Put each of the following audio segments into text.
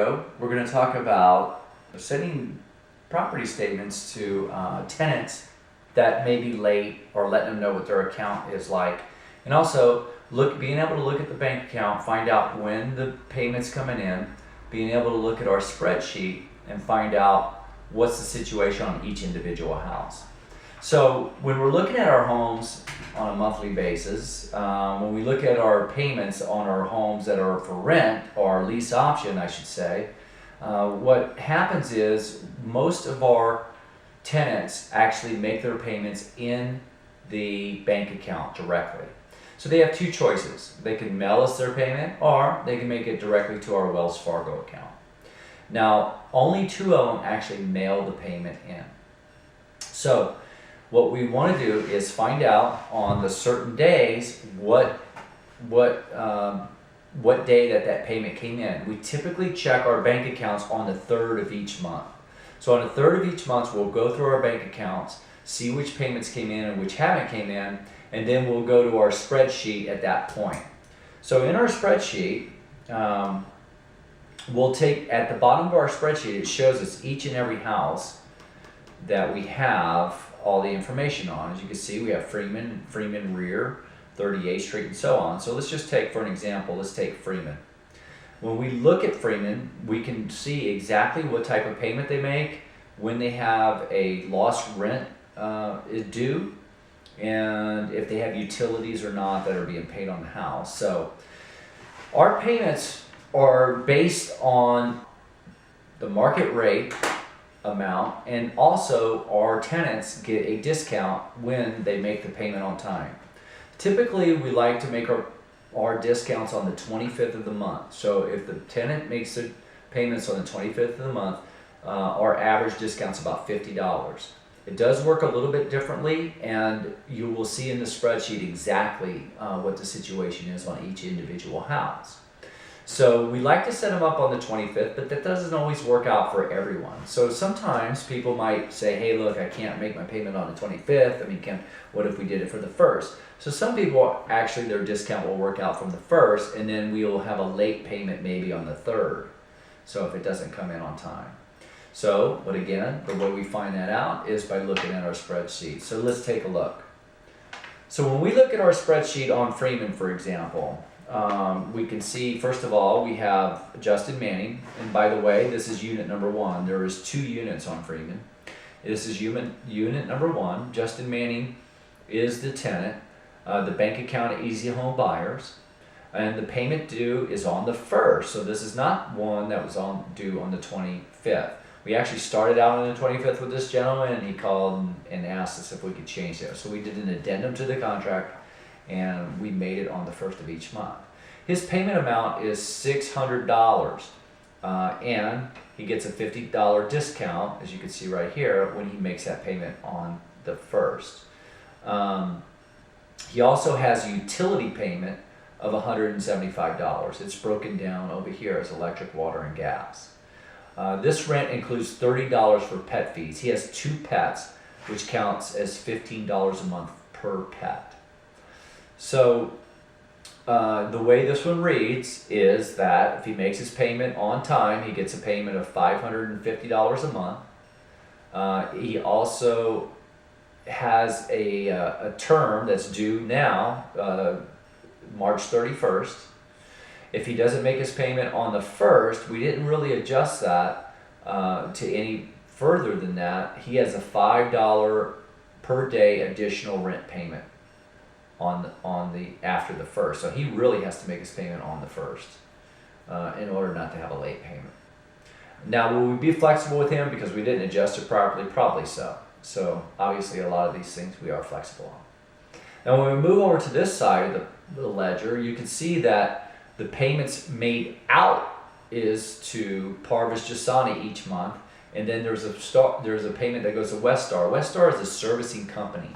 video, we're going to talk about sending property statements to tenants that may be late, or letting them know what their account is like. And also being able to look at the bank account, find out when the payment's coming in, being able to look at our spreadsheet and find out what's the situation on each individual house. So when we're looking at our homes on a monthly basis, when we look at our payments on our homes that are for rent, or lease option I should say, what happens is most of our tenants actually make their payments in the bank account directly. So they have two choices. They can mail us their payment, or they can make it directly to our Wells Fargo account. Now, only 2 of them actually mail the payment in. So what we want to do is find out on the certain days what day that payment came in. We typically check our bank accounts on the 3rd of each month. So on the 3rd of each month, we'll go through our bank accounts, see which payments came in and which haven't came in, and then we'll go to our spreadsheet at that point. So in our spreadsheet, we'll take, at the bottom of our spreadsheet, it shows us each and every house that we have all the information on. As you can see, we have Freeman Rear, 38th Street, and so on. So let's just take, for an example, let's take Freeman. When we look at Freeman, we can see exactly what type of payment they make, when they have a lost rent is due, and if they have utilities or not that are being paid on the house. So our payments are based on the market rate amount, and also our tenants get a discount when they make the payment on time. Typically, we like to make our discounts on the 25th of the month. So if the tenant makes the payments on the 25th of the month, our average discount's about $50. It does work a little bit differently, and you will see in the spreadsheet exactly what the situation is on each individual house. So we like to set them up on the 25th, but that doesn't always work out for everyone. So sometimes people might say, hey, look, I can't make my payment on the 25th. I mean, what if we did it for the 1st? So some people, actually, their discount will work out from the 1st, and then we will have a late payment maybe on the 3rd. So if it doesn't come in on time. So, but again, the way we find that out is by looking at our spreadsheet. So let's take a look. So when we look at our spreadsheet on Freeman, for example, we can see, first of all, we have Justin Manning. And by the way, this is unit number 1. There is 2 units on Freeman. This is unit number 1. Justin Manning is the tenant. The bank account at Easy Home Buyers. And the payment due is on the 1st. So this is not one that was due on the 25th. We actually started out on the 25th with this gentleman, and he called and asked us if we could change that. So we did an addendum to the contract, and we made it on the 1st of each month. His payment amount is $600, and he gets a $50 discount, as you can see right here, when he makes that payment on the 1st. He also has a utility payment of $175. It's broken down over here as electric, water, and gas. This rent includes $30 for pet fees. He has 2 pets, which counts as $15 a month per pet. So the way this one reads is that if he makes his payment on time, he gets a payment of $550 a month. He also has a term that's due now, March 31st. If he doesn't make his payment on the 1st, we didn't really adjust that to any further than that. He has a $5 per day additional rent payment after the 1st. So he really has to make his payment on the 1st in order not to have a late payment. Now, will we be flexible with him because we didn't adjust it properly? Probably so. So obviously a lot of these things we are flexible on. Now when we move over to this side of the ledger, you can see that the payments made out is to Parvis Jasani each month, and then there's a payment that goes to Westar. Westar is a servicing company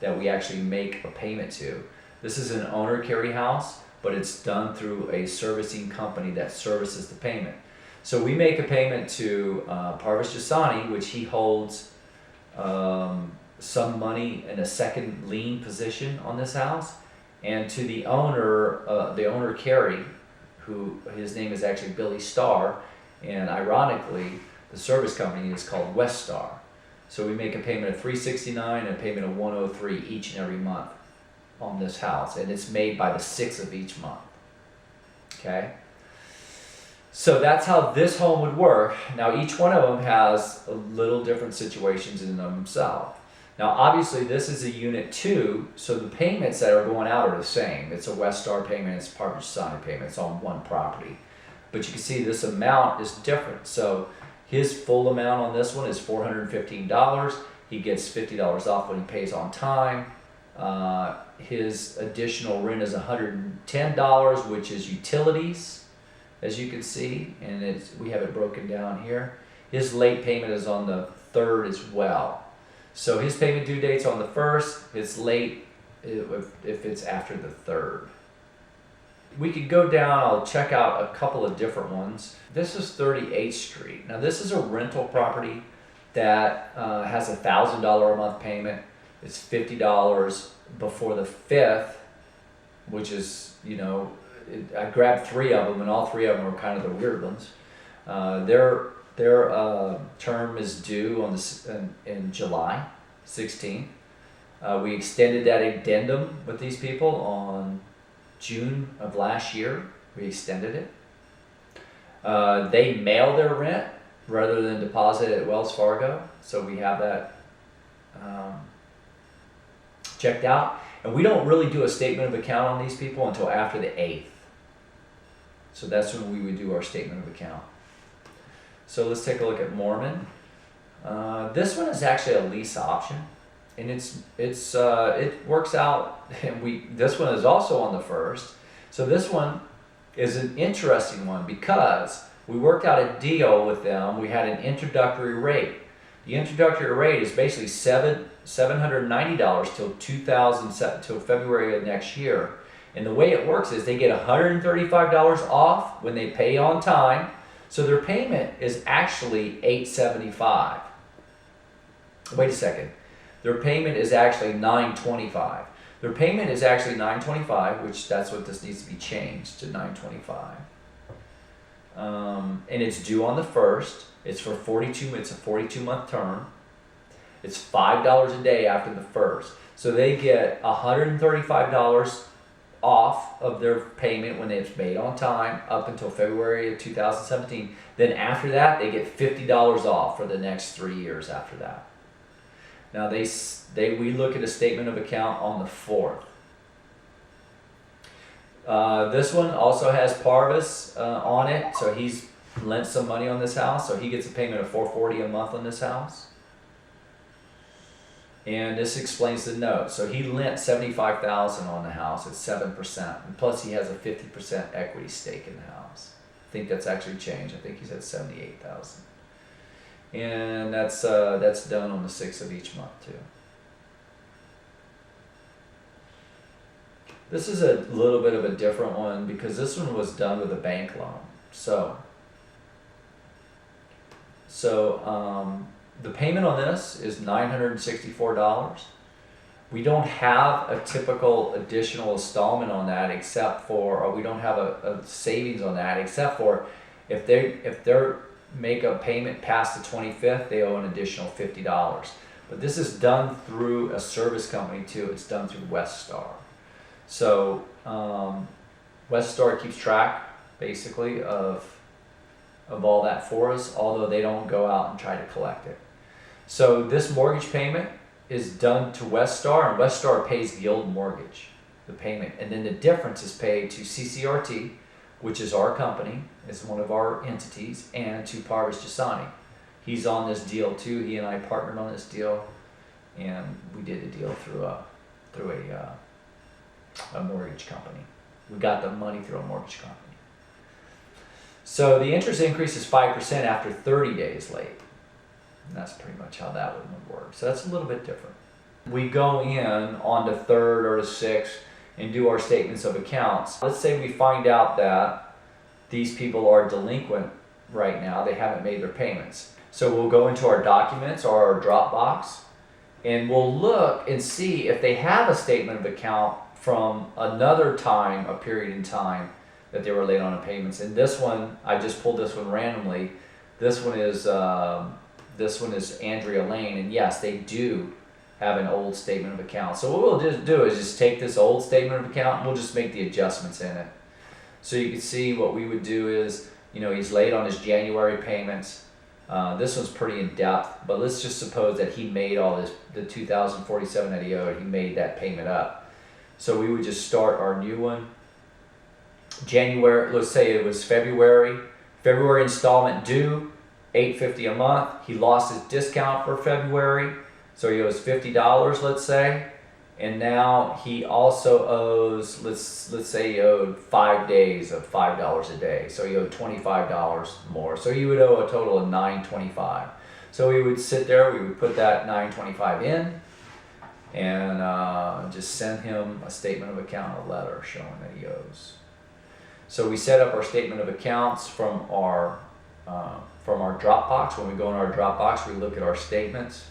that we actually make a payment to. This is an owner carry house, but it's done through a servicing company that services the payment. So we make a payment to Parvis Jasani, which he holds some money in a second lien position on this house, and to the owner Carey, who his name is actually Billy Starr, And ironically, the service company is called Westar. So we make a payment of $369 and a payment of $103 each and every month on this house, and it's made by the 6th of each month. Okay? So that's how this home would work. Now each one of them has a little different situations in themselves. Now obviously this is a unit 2, so the payments that are going out are the same. It's a Westar payment, it's Parvis Giussani payment, it's on one property. But you can see this amount is different. So his full amount on this one is $415. He gets $50 off when he pays on time. His additional rent is $110, which is utilities, as you can see, and we have it broken down here. His late payment is on the 3rd as well. So his payment due date's on the 1st. It's late if it's after the 3rd. We could go down, I'll check out a couple of different ones. This is 38th Street. Now this is a rental property that has a $1,000 a month payment. It's $50 before the 5th, which is, you know, I grabbed 3 of them, and all 3 of them are kind of the weird ones. Their term is due in July 16th. We extended that addendum with these people on June of last year. We extended it. They mail their rent rather than deposit it at Wells Fargo, so we have that checked out. And we don't really do a statement of account on these people until after the 8th. So that's when we would do our statement of account. So let's take a look at Mormon. This one is actually a lease option, and it works out. And this one is also on the 1st. So this one is an interesting one because we worked out a deal with them. We had an introductory rate. The introductory rate is basically $790 till February of next year. And the way it works is they get $135 off when they pay on time. So their payment is actually $875. Wait a second. Their payment is actually $925. Their payment is actually $925, which that's what this needs to be changed to $925. And it's due on the 1st. It's for 42. It's a 42-month term. It's $5 a day after the 1st. So they get $135 off of their payment when it's made on time up until February of 2017. Then after that, they get $50 off for the next 3 years after that. Now we look at a statement of account on the 4th. This one also has Parvis on it, so he's lent some money on this house, so he gets a payment of $440 a month on this house. And this explains the note. So he lent $75,000 on the house at 7%, and plus he has a 50% equity stake in the house. I think that's actually changed. I think he's at $78,000, and that's done on the 6th of each month too. This is a little bit of a different one because this one was done with a bank loan. So the payment on this is $964. We don't have a typical additional installment on that or we don't have a savings on that except for if they make a payment past the 25th, they owe an additional $50. But this is done through a service company too. It's done through Westar. So Westar keeps track basically of all that for us, although they don't go out and try to collect it. So this mortgage payment is done to Westar, and Westar pays Guild Mortgage, the payment. And then the difference is paid to CCRT, which is our company, is one of our entities, and to Parvis Giussani. He's on this deal too. He and I partnered on this deal, and we did a deal through a mortgage company. We got the money through a mortgage company. So the interest increase is 5% after 30 days late. And that's pretty much how that one would work. So that's a little bit different. We go in on the 3rd or the 6th and do our statements of accounts. Let's say we find out that these people are delinquent right now. They haven't made their payments. So we'll go into our documents or our Dropbox, and we'll look and see if they have a statement of account from another time, a period in time that they were late on the payments. And this one, I just pulled this one randomly. This one is Andrea Lane, and yes, they do have an old statement of account. So what we'll just do is just take this old statement of account and we'll just make the adjustments in it. So you can see what we would do is, he's late on his January payments. This one's pretty in depth, but let's just suppose that he made all this, the $2,047 that he owed, he made that payment up. So we would just start our new one. January, let's say it was February installment due, $850 a month. He lost his discount for February, so he owes $50, let's say. And now he also owes, let's say he owed 5 days of $5 a day. So he owed $25 more. So he would owe a total of $925. So we would sit there, we would put that $925 in and just send him a statement of account, a letter showing that he owes. So we set up our statement of accounts from our Dropbox. When we go in our Dropbox, we look at our statements,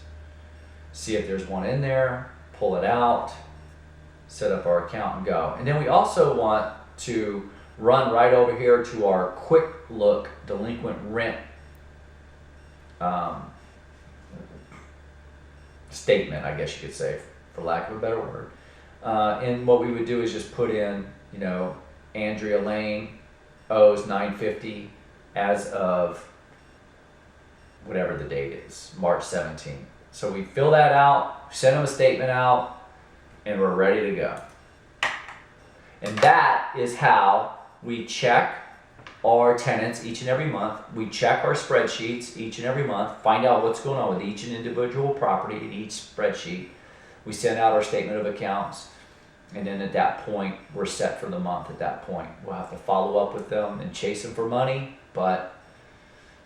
see if there's one in there, pull it out, set up our account and go. And then we also want to run right over here to our quick look delinquent rent statement, I guess you could say, for lack of a better word. And what we would do is just put in, Andrea Lane owes $950 as of whatever the date is, March 17th. So we fill that out, send them a statement out, and we're ready to go. And that is how we check our tenants each and every month. We check our spreadsheets each and every month, find out what's going on with each individual property in each spreadsheet. We send out our statement of accounts, and then at that point, we're set for the month. At that point, we'll have to follow up with them and chase them for money, but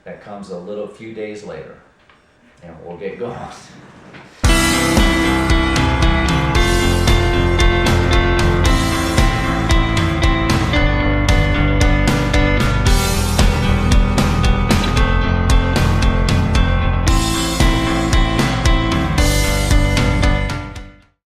that comes a few days later. And we'll get going.